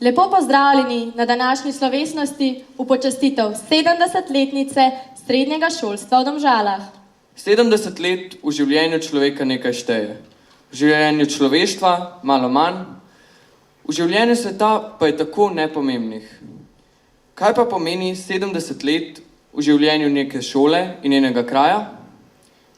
Lepo pozdravljeni na današnji slovesnosti v počastitev 70-letnice srednjega šolstva v Domžalah. 70 let v življenju človeka nekaj šteje. V življenju človeštva malo manj, v življenju sveta pa je tako nepomembnih. Kaj pa pomeni 70 let v življenju neke šole in njenega kraja?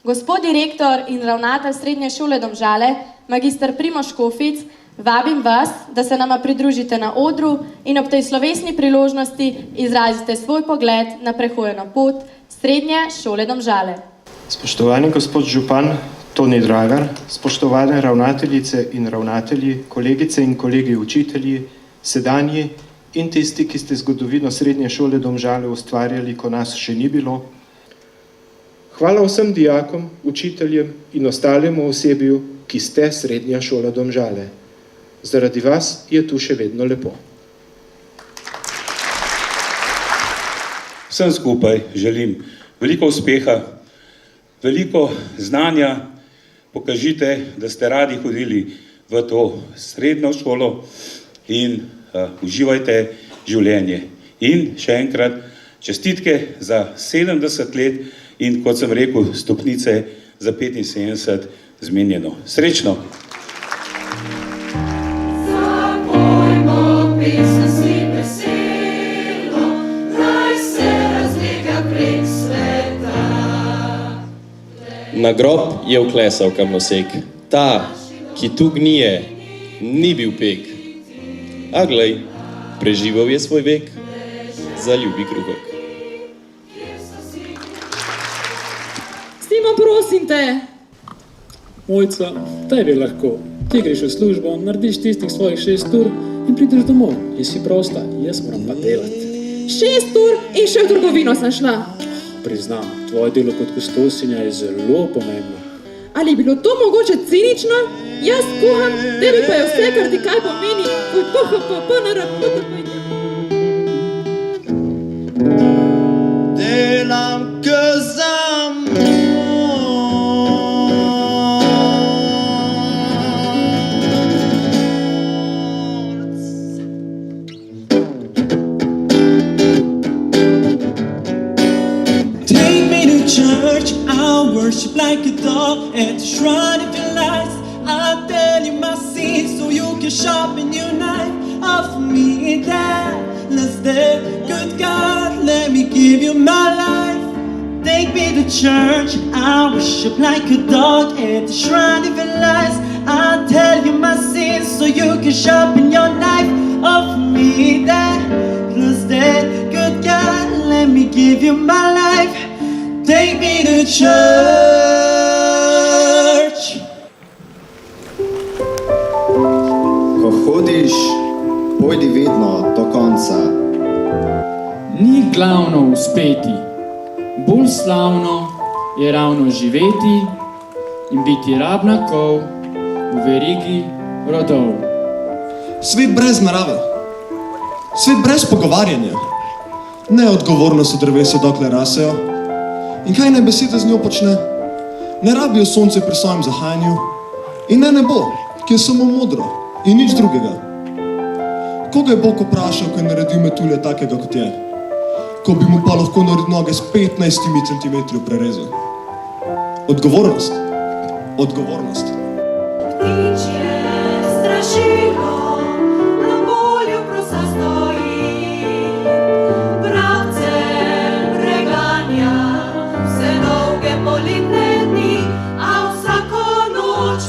Gospod direktor in ravnatelj srednje šole Domžale, magister Primož Škofic, vabim vas, da se nama pridružite na odru in ob tej slovesni priložnosti izrazite svoj pogled na prehojeno pot srednje šole Domžale. Spoštovani gospod župan Toni Dragar, spoštovane ravnateljice in ravnatelji, kolegice in kolegi učitelji, sedanji in tisti, ki ste zgodovino srednje šole Domžale ustvarjali, ko nas še ni bilo. Hvala vsem dijakom, učiteljem in ostalemu osebju, ki ste srednja šola Domžale. Zaradi vas je tu še vedno lepo. Vsem skupaj želim veliko uspeha, veliko znanja. Pokažite, da ste radi hodili v to srednjo šolo in uživajte življenje. In še enkrat čestitke za 70 let in, kot sem rekel, stopnice za 75 zmenjeno. Srečno! Na grob je vklesal kamnosek, ta, ki tu gnije, ni bil pek. A glej, preživel je svoj vek za ljubi kruhek. Simo, prosim te! Mojca, tebi lahko. Ti greš v službo, narediš tistih svojih 6 ur in prideš domov. Jesi prosta, jaz moram pa delati. 6 ur in še v trgovino sem šla. Priznam, tvoje delo kot kustosinja je zelo pomembno. Ali je bilo to mogoče cinično? Jaz kuham, tebi pa je vse, kar ti kaj pomeni. Delam church, I'll worship like a dog at the shrine of your lies. I'll tell you my sins so you can sharpen your knife. Offer me that, let's there. Good God, let me give you my life. Take me to church, I'll worship like a dog at the shrine of your lies. I'll tell you my sins so you can sharpen your knife. Offer me that, let's there. Good God, let me give you my life. Take me to church. Ko hodiš, pojdi vedno do konca. Ni glavno uspeti, bolj slavno je ravno živeti in biti rabna kol v verigi rodov. Svet brez narave, svet brez pogovarjanja, neodgovornost od drevesa dokler rasejo. In kaj naj beseda z njo počne? Ne rabijo sonce pri svojem zahajanju in ne nebo, ki je samo modro in nič drugega. Koga je Bog vprašal, ko je naredil metulja takega, kot je? Ko bi mu pa lahko noge s 15 centimetrov prerezal. Odgovornost. Odgovornost. Ptič je strašilo, na polju prosa stoji, vrabcem preganja vse dolge poletne dni, a vsako noč,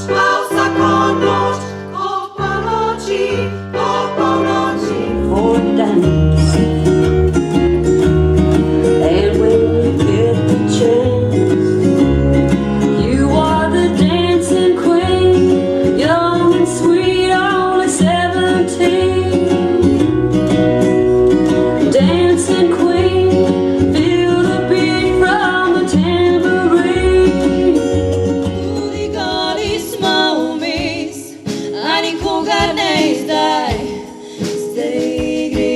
ob polnoči, And when you get the chance, you are the dancing queen, young and sweet, only 17. Dancing queen, feel the beat from the tambourine. tudi goli smo vmes, a nikogar ne izdaj. Zdaj gre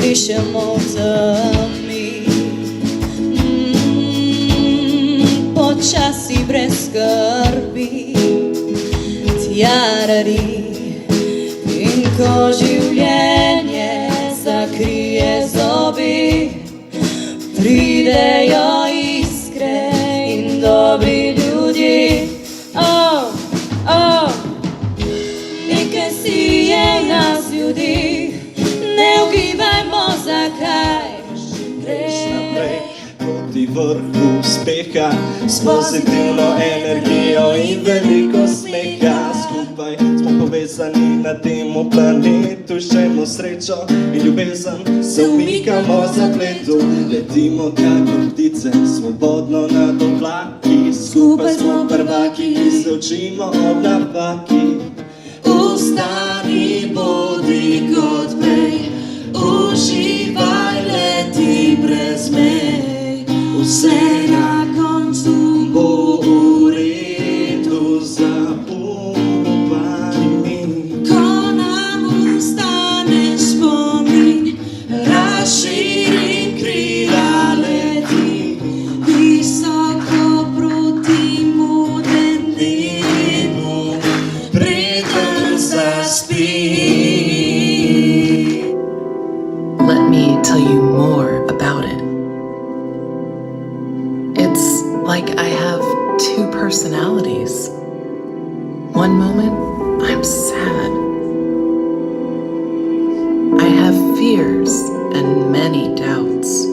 Dišemo v temi, počasi brez skrbi, tjarari. In ko življenje zakrije zobi, pridejo iskre in dobri ljudje. Oh, oh, nekaj si je nas ljudi, ne ugibajmo zakaj. Greš naprej proti vrhu uspeha, s pozitivno energijo in veliko smeha. Skupaj smo povezani na temu planetu, šejmo srečo in ljubezen, se umikamo zapletu. Letimo kakor ptice, svobodno nad oblaki, skupaj smo prvaki, ki se učimo ob napaki. Ustani, bodi kot prej, uživaj, leti brez mej, vse na koncu bo v redu, zaupaj mi. Ko nam ustane spomin, razširi krila, leti visoko proti modrem nebu, preden zaspi. Let me tell you more about it. It's like I have two personalities. One moment, I'm sad. I have fears and many doubts.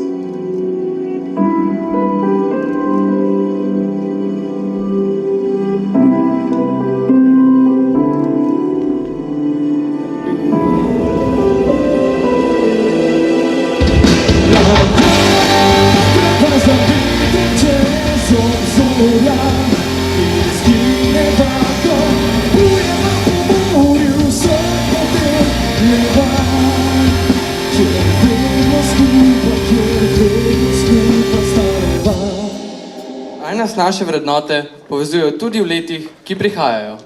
Naj nas naše vrednote povezujejo tudi v letih, ki prihajajo.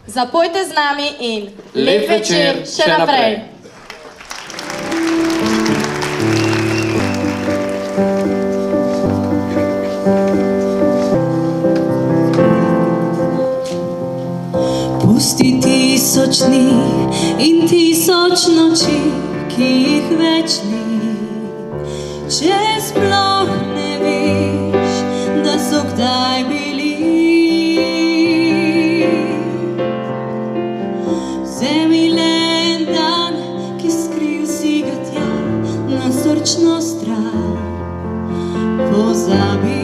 Zapojte z nami in Lep večer še naprej. Pusti tisoč dni in tisoč noči, ki jih več ni, če sploh ne veš, da so kdaj bili. Vzemi le en dan, ki skril si ga tja na srčno stran, pozabi.